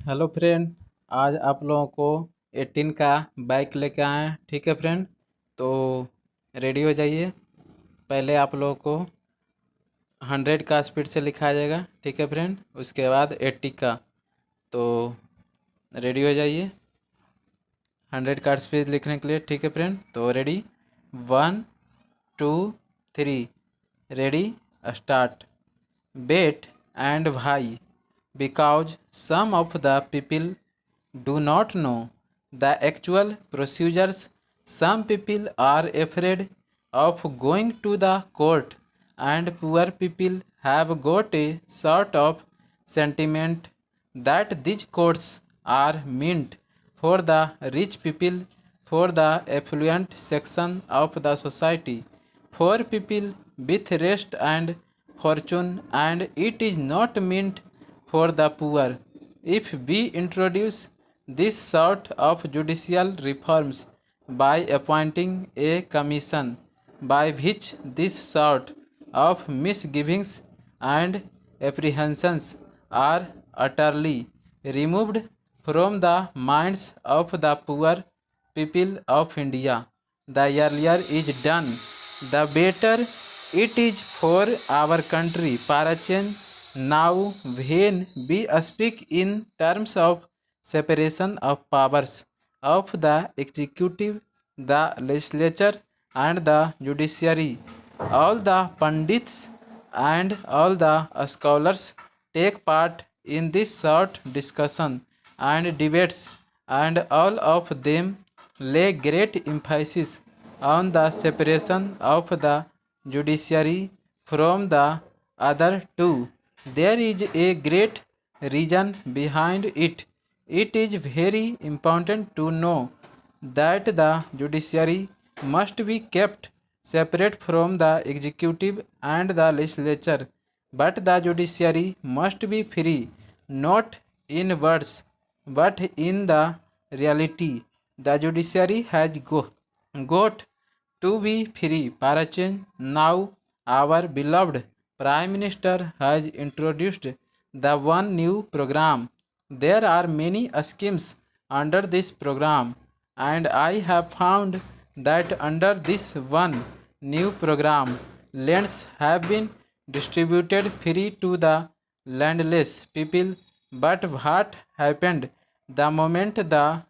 Hello friend, आज आप लोगों को 18 का बाइक लेके आए हैं। ठीक है फ्रेंड, तो रेडी हो जाइए। पहले आप लोगों को 100 का स्पीड से लिखा जाएगा। ठीक है फ्रेंड, उसके बाद 80 का। तो रेडी हो जाइए 100 का स्पीड लिखने के लिए। ठीक है फ्रेंड, तो ready 1 2 3 ready start. Bet and why? Because some of the people do not know the actual procedures. Some people are afraid of going to the court, and poor people have got a sort of sentiment that these courts are meant for the rich people, for the affluent section of the society, for people with rest and fortune, and it is not meant for the poor. If we introduce this sort of judicial reforms by appointing a commission by which this sort of misgivings and apprehensions are utterly removed from the minds of the poor people of India, the earlier is done, the better it is for our country. Parachen, now when we speak in terms of separation of powers of the executive, the legislature, and the judiciary, all the pundits and all the scholars take part in this short discussion and debates, and all of them lay great emphasis on the separation of the judiciary from the other two. There is a great reason behind it. It is very important to know that the judiciary must be kept separate from the executive and the legislature, but the judiciary must be free, not in words but in the reality. The judiciary has got to be free. Parachen, now our beloved Prime Minister has introduced the one new program. There are many schemes under this program, and I have found that under this one new program, lands have been distributed free to the landless people. But what happened the moment the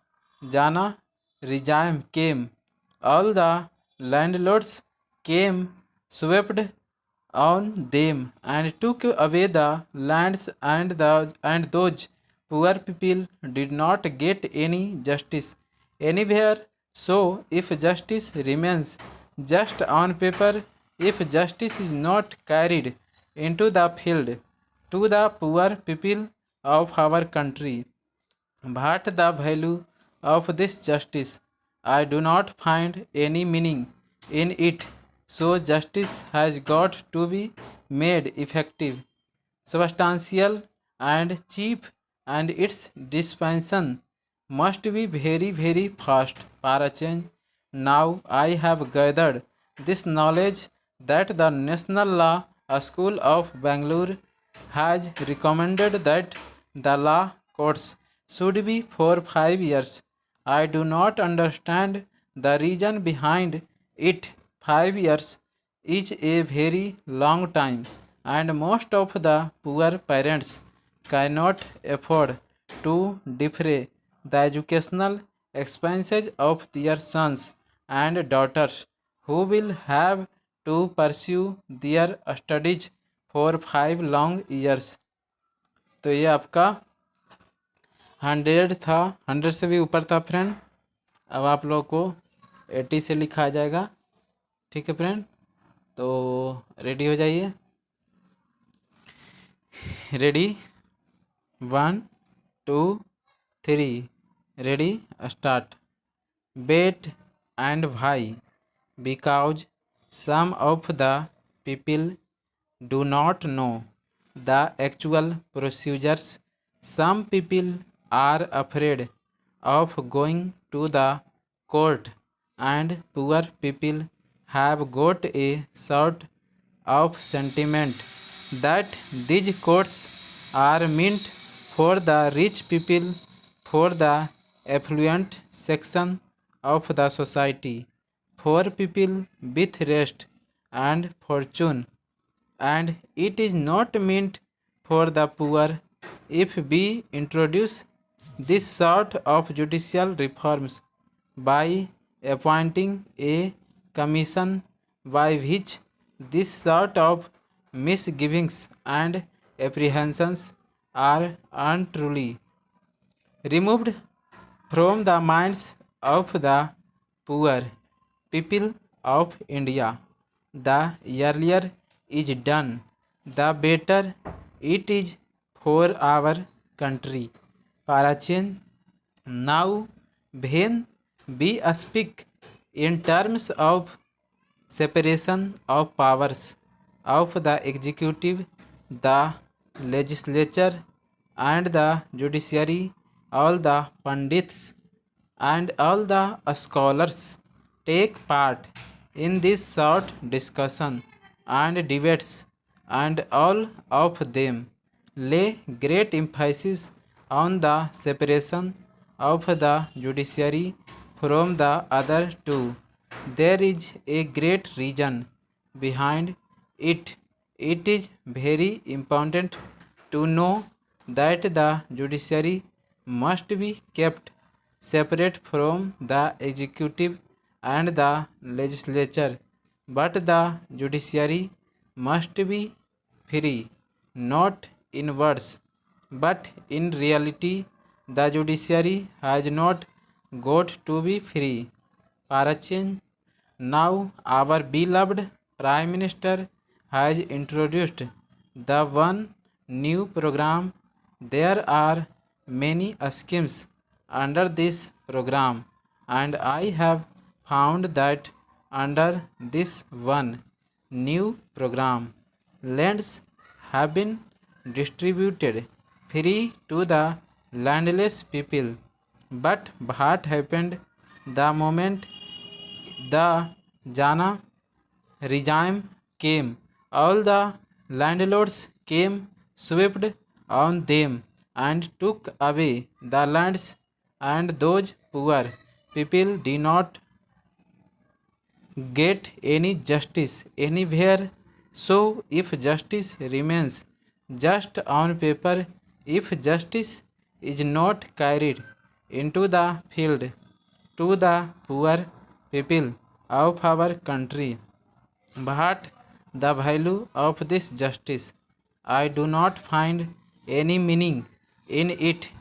Jana regime came? All the landlords came, swept on them, and took away the lands, and those poor people did not get any justice anywhere. So if justice remains just on paper, if justice is not carried into the field to the poor people of our country, what the value of this justice? I do not find any meaning in it. So justice has got to be made effective, substantial, and cheap, and its dispensation must be very, very fast. Parachen, now I have gathered this knowledge that the National Law School of Bangalore has recommended that the law courts should be for 5 years. I do not understand the reason behind it. 5 years is a very long time, and most of the poor parents cannot afford to defray the educational expenses of their sons and daughters who will have to pursue their studies for 5 long years. तो ये आपका 100 था, 100 से भी ऊपर था friend. अब आप लोग को 80 से लिखा आ जाएगा। ठीक है फ्रेंड, तो रेडी हो जाइए। Ready 1 2 3 ready start. Bet and why? Because some of the people do not know the actual procedures. Some people are afraid of going to the court, and poor people have got a sort of sentiment that these courts are meant for the rich people, for the affluent section of the society, for people with rest and fortune, and it is not meant for the poor. If we introduce this sort of judicial reforms by appointing a commission by which this sort of misgivings and apprehensions are untruly removed from the minds of the poor people of India, the earlier is done, the better it is for our country. Parachin, now when we speak in terms of separation of powers of the executive, the legislature, and the judiciary, all the pundits and all the scholars take part in this short discussion and debates, and all of them lay great emphasis on the separation of the judiciary from the other two. There is a great reason behind it. It is very important to know that the judiciary must be kept separate from the executive and the legislature, but the judiciary must be free, not in words, but in reality. The judiciary has not got to be free. Parachin, now our beloved Prime Minister has introduced the one new program. There are many schemes under this program, and I have found that under this one new program, lands have been distributed free to the landless people. But what happened the moment the Jana regime came? All the landlords came, swept on them, and took away the lands, and those poor people did not get any justice anywhere. So, if justice remains just on paper, if justice is not carried into the field to the poor people of our country, what the value of this justice? I do not find any meaning in it.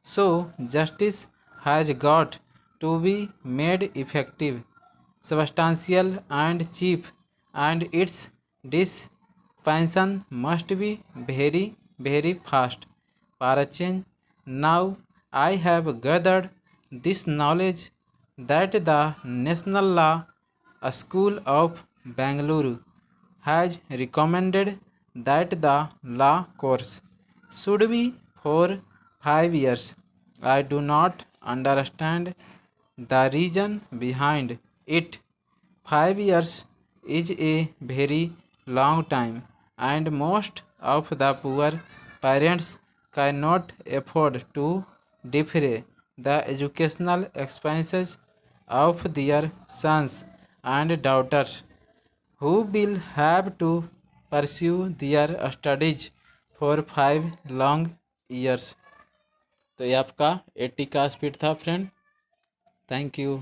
So, justice has got to be made effective, substantial, and cheap, and its dispensation must be very, very fast. Parachin, now I have gathered this knowledge that the National Law School of Bangalore has recommended that the law course should be for 5 years. I do not understand the reason behind it. 5 years is a very long time, and most of the poor parents cannot afford to defray the educational expenses of their sons and daughters, who will have to pursue their studies for 5 long years. तो ये आपका 80 का speed था friend. Thank you.